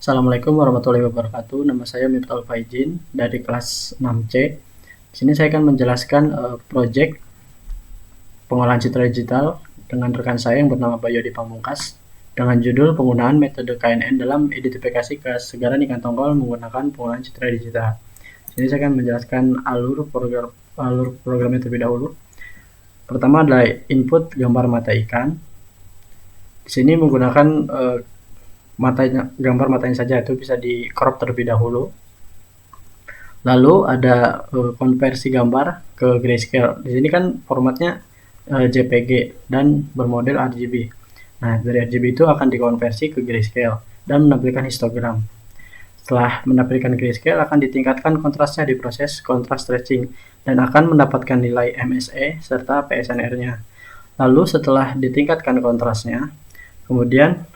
Assalamualaikum warahmatullahi wabarakatuh. Nama saya Miftahul Faizin dari kelas 6C. Di sini saya akan menjelaskan proyek pengolahan citra digital dengan rekan saya yang bernama Bayu Adi Pamungkas dengan judul penggunaan metode KNN dalam identifikasi kesegaran ikan tongkol menggunakan pengolahan citra digital. Di sini saya akan menjelaskan alur programnya terlebih dahulu. Pertama adalah input gambar mata ikan. Di sini menggunakan gambar matanya saja, itu bisa di crop terlebih dahulu. Lalu ada konversi gambar ke grayscale. Di sini kan formatnya JPG dan bermodel RGB. Nah, dari RGB itu akan dikonversi ke grayscale dan menampilkan histogram. Setelah menampilkan grayscale akan ditingkatkan kontrasnya di proses contrast stretching dan akan mendapatkan nilai MSE serta PSNR-nya. Lalu setelah ditingkatkan kontrasnya, kemudian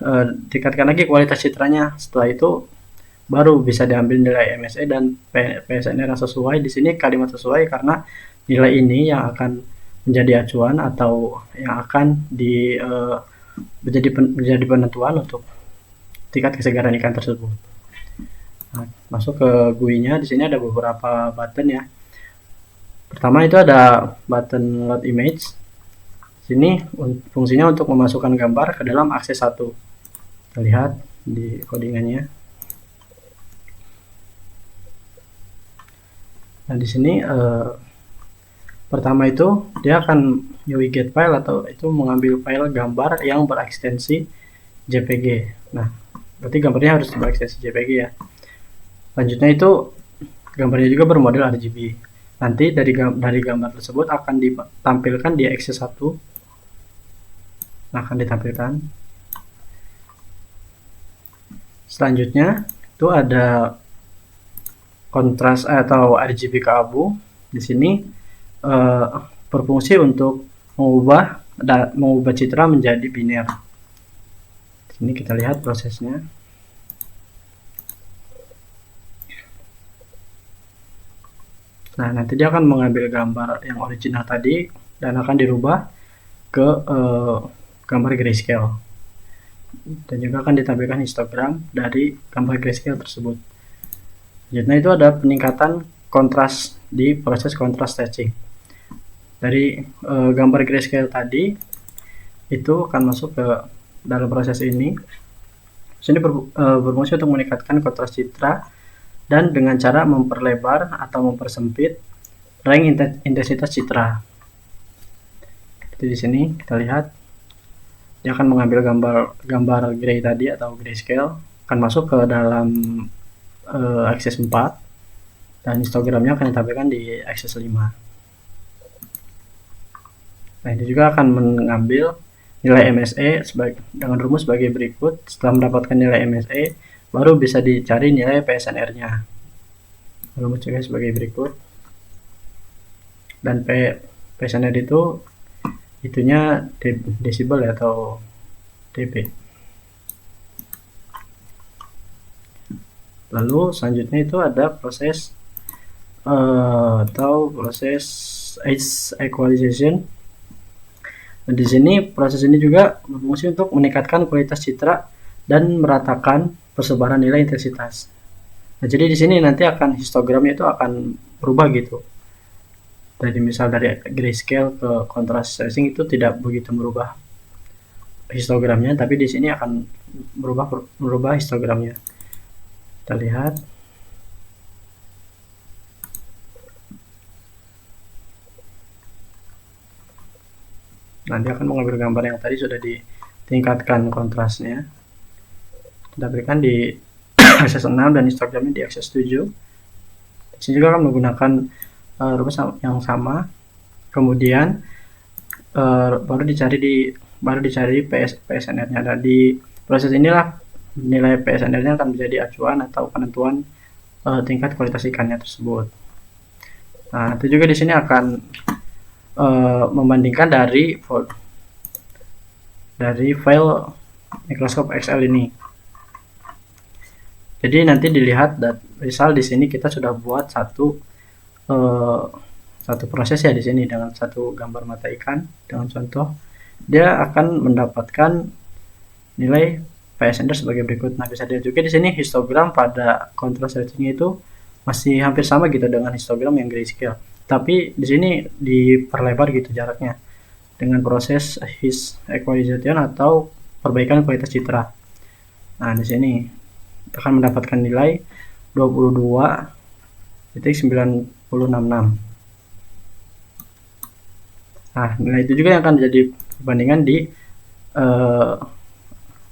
tingkatkan lagi kualitas citranya. Setelah itu baru bisa diambil nilai MSE dan PSNR yang sesuai. Di sini kalimat sesuai karena nilai ini yang akan menjadi acuan atau yang akan menjadi penentuan untuk tingkat kesegaran ikan tersebut. Nah, masuk ke GUI-nya. Di sini ada beberapa button ya. Pertama itu ada button load image. Sini fungsinya untuk memasukkan gambar ke dalam akses 1. Kita lihat di codingannya. Nah, di sini pertama itu dia akan get file atau itu mengambil file gambar yang berekstensi JPG. Nah, berarti gambarnya harus berekstensi JPG ya. Selanjutnya itu gambarnya juga bermodel RGB. Nanti dari gambar tersebut akan ditampilkan di akses 1. Nah, akan ditampilkan. Selanjutnya itu ada kontras atau RGB ke abu. Di sini berfungsi untuk mengubah citra menjadi biner. Ini kita lihat prosesnya. Nah, nanti dia akan mengambil gambar yang original tadi dan akan dirubah ke gambar grayscale. Dan juga akan ditampilkan histogram dari gambar grayscale tersebut. Selanjutnya itu ada peningkatan kontras di proses contrast stretching. Dari gambar grayscale tadi itu akan masuk ke dalam proses ini. Sini berfungsi untuk meningkatkan kontras citra dan dengan cara memperlebar atau mempersempit range intensitas citra. Jadi di sini kita lihat dia akan mengambil gambar gray tadi atau grayscale, akan masuk ke dalam akses 4 dan histogramnya akan ditampilkan di akses 5. Nah, ini juga akan mengambil nilai MSE dengan rumus sebagai berikut. Setelah mendapatkan nilai MSE, baru bisa dicari nilai PSNR-nya. Rumus juga sebagai berikut. Dan PSNR itu itunya desibel atau dB. Lalu selanjutnya itu ada proses proses edge equalization. Dan di sini proses ini juga berfungsi untuk meningkatkan kualitas citra dan meratakan persebaran nilai intensitas. Nah, jadi di sini nanti akan histogramnya itu akan berubah gitu. Dari misal dari grayscale ke contrast stretching itu tidak begitu merubah histogramnya, tapi di sini akan merubah histogramnya. Kita lihat. Nanti akan mengambil gambar yang tadi sudah ditingkatkan kontrasnya. Kita berikan di akses 6 dan histogramnya di akses 7. Di sini juga akan menggunakan rumus yang sama. Kemudian baru dicari PSNR-nya. Dan di proses inilah nilai PSNR-nya akan menjadi acuan atau penentuan tingkat kualitas ikannya tersebut. Nah, nanti juga di sini akan membandingkan dari file Microsoft Excel ini. Jadi nanti dilihat misal di sini kita sudah buat satu proses ya di sini dengan satu gambar mata ikan dengan contoh, dia akan mendapatkan nilai PS Ender sebagai berikut. Nah, bisa dilihat juga di sini histogram pada contrast stretching itu masih hampir sama gitu dengan histogram yang grayscale. Tapi di sini diperlebar gitu jaraknya dengan proses equalization atau perbaikan kualitas citra. Nah, di sini akan mendapatkan nilai 22.9066. Nah, nilai itu juga yang akan jadi perbandingan di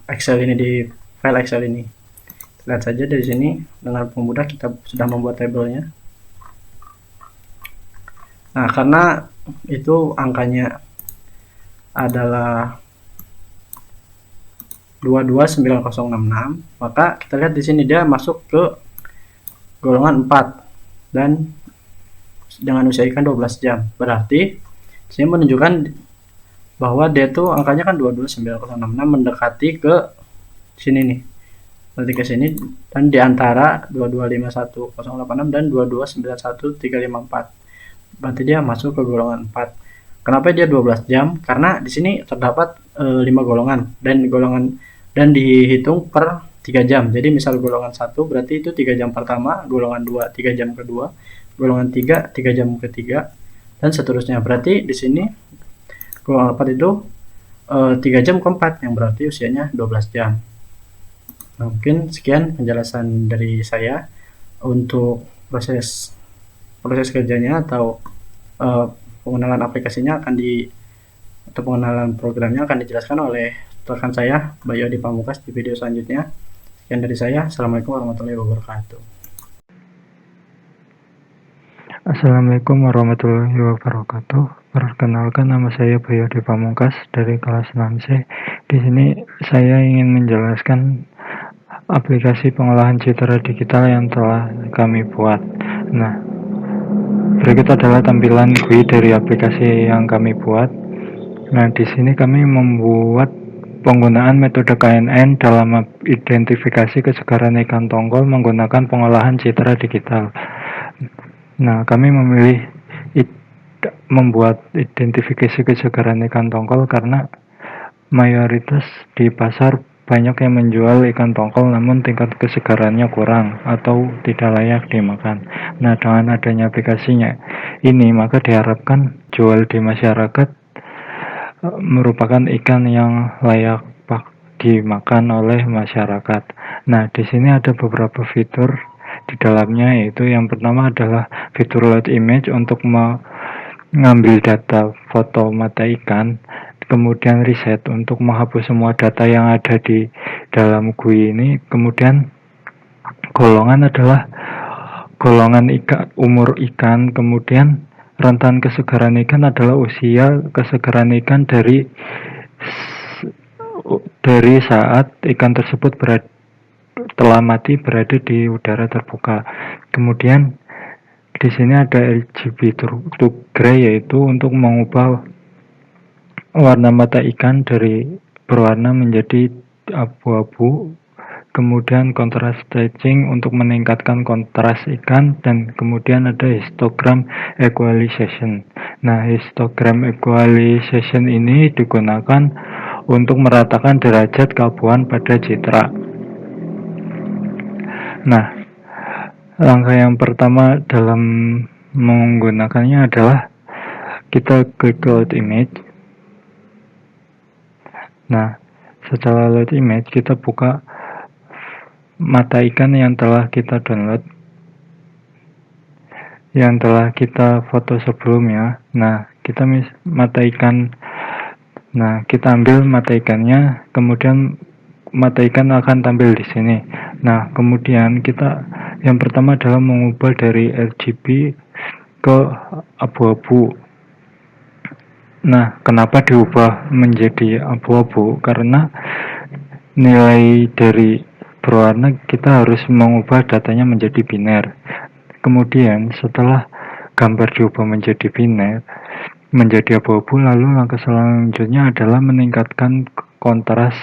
Excel ini, di file Excel ini. Lihat saja dari sini, dengan mudah kita sudah membuat tabelnya. Nah, karena itu angkanya adalah 229066, maka kita lihat di sini dia masuk ke golongan 4 dan dengan usia ikan 12 jam. Berarti ini menunjukkan bahwa dia tuh angkanya kan 229066 mendekati ke sini nih. Berarti ke sini, dan di antara 2251086 dan 2291354. Berarti dia masuk ke golongan 4. Kenapa dia 12 jam? Karena di sini terdapat 5 golongan dan dihitung per 3 jam. Jadi misal golongan 1 berarti itu 3 jam pertama, golongan 2 3 jam kedua, golongan 3 3 jam ketiga, dan seterusnya. Berarti di sini golongan 4 itu 3 jam keempat, yang berarti usianya 12 jam. Nah, mungkin sekian penjelasan dari saya untuk proses kerjanya atau pengenalan aplikasinya atau pengenalan programnya akan dijelaskan oleh rekan saya Bayu Adi Pamungkas di video selanjutnya. Sekian dari saya. Assalamualaikum warahmatullahi wabarakatuh. Assalamualaikum warahmatullahi wabarakatuh. Perkenalkan, nama saya Bayu Adi Pamungkas dari kelas 6C. Di sini saya ingin menjelaskan aplikasi pengolahan citra digital yang telah kami buat. Nah, berikut adalah tampilan GUI dari aplikasi yang kami buat. Nah, di sini kami membuat penggunaan metode KNN dalam identifikasi kesegaran ikan tongkol menggunakan pengolahan citra digital. Nah, kami memilih membuat identifikasi kesegaran ikan tongkol karena mayoritas di pasar banyak yang menjual ikan tongkol namun tingkat kesegarannya kurang atau tidak layak dimakan. Nah, dengan adanya aplikasinya ini, maka diharapkan jual di masyarakat merupakan ikan yang layak dimakan oleh masyarakat. Nah, di sini ada beberapa fitur di dalamnya, yaitu yang pertama adalah fitur load image untuk mengambil data foto mata ikan, kemudian reset untuk menghapus semua data yang ada di dalam GUI ini, kemudian golongan adalah golongan ikan, umur ikan, kemudian rentan kesegaran ikan adalah usia kesegaran ikan dari saat ikan tersebut telah mati berada di udara terbuka. Kemudian di sini ada RGB to gray, yaitu untuk mengubah warna mata ikan dari berwarna menjadi abu-abu. Kemudian contrast stretching untuk meningkatkan kontras ikan, dan kemudian ada histogram equalization. Nah, histogram equalization ini digunakan untuk meratakan derajat keabuan pada citra. Nah, langkah yang pertama dalam menggunakannya adalah kita klik load image. Nah, setelah load image, kita buka mata ikan yang telah kita download, yang telah kita foto sebelumnya. Nah, kita mata ikan. Nah, kita ambil mata ikannya, kemudian mata ikan akan tampil di sini. Nah, kemudian kita yang pertama adalah mengubah dari RGB ke abu-abu. Nah, kenapa diubah menjadi abu-abu? Karena nilai dari berwarna kita harus mengubah datanya menjadi biner. Kemudian setelah gambar diubah menjadi biner, menjadi abu-abu, lalu langkah selanjutnya adalah meningkatkan kontras.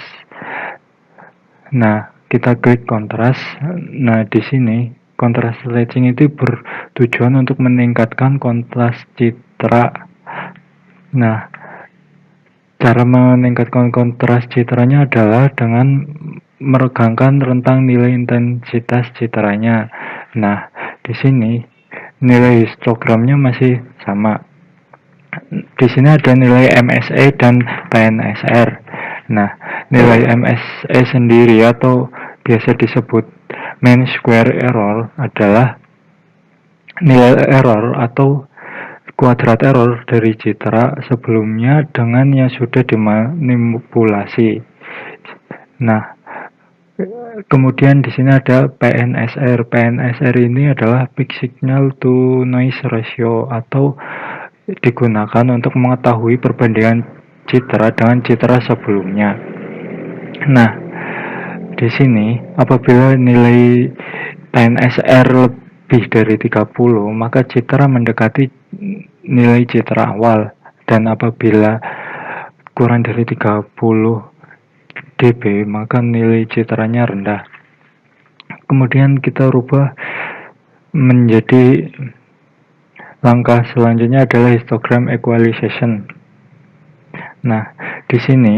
Nah, kita klik kontras. Nah, di sini kontras stretching itu bertujuan untuk meningkatkan kontras citra. Nah, cara meningkatkan kontras citranya adalah dengan meregangkan rentang nilai intensitas citranya. Nah, di sini nilai histogramnya masih sama. Di sini ada nilai MSE dan PNSR. Nah, nilai MSE sendiri atau biasa disebut mean square error adalah nilai error atau kuadrat error dari citra sebelumnya dengan yang sudah dimanipulasi. Nah, kemudian di sini ada PNSR. PNSR ini adalah peak signal to noise ratio atau digunakan untuk mengetahui perbandingan citra dengan citra sebelumnya. Nah, di sini apabila nilai PNSR lebih dari 30, maka citra mendekati nilai citra awal, dan apabila kurang dari 30 dB, maka nilai citranya rendah. Kemudian kita rubah menjadi langkah selanjutnya adalah histogram equalization. Nah, di sini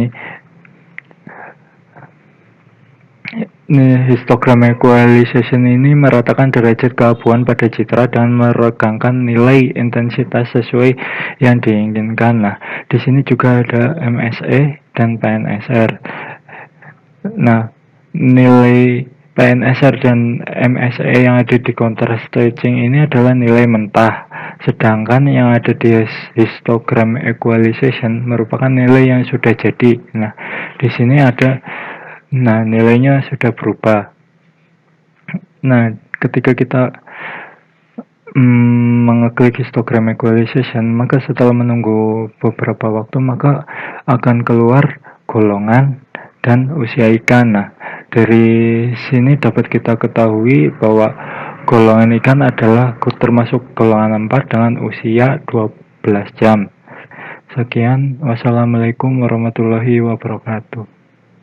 histogram equalization ini meratakan derajat keabuan pada citra dan meregangkan nilai intensitas sesuai yang diinginkan. Nah, di sini juga ada MSE dan PNSR. Nah, nilai PNSR dan MSE yang ada di contrast staging ini adalah nilai mentah, sedangkan yang ada di histogram equalization merupakan nilai yang sudah jadi. Nah, di sini ada, nilainya sudah berubah. Nah, ketika kita mengeklik histogram equalization, maka setelah menunggu beberapa waktu, maka akan keluar golongan dan usia ikan. Nah, dari sini dapat kita ketahui bahwa golongan ikan adalah termasuk golongan 4 dengan usia 12 jam. Sekian, wassalamualaikum warahmatullahi wabarakatuh.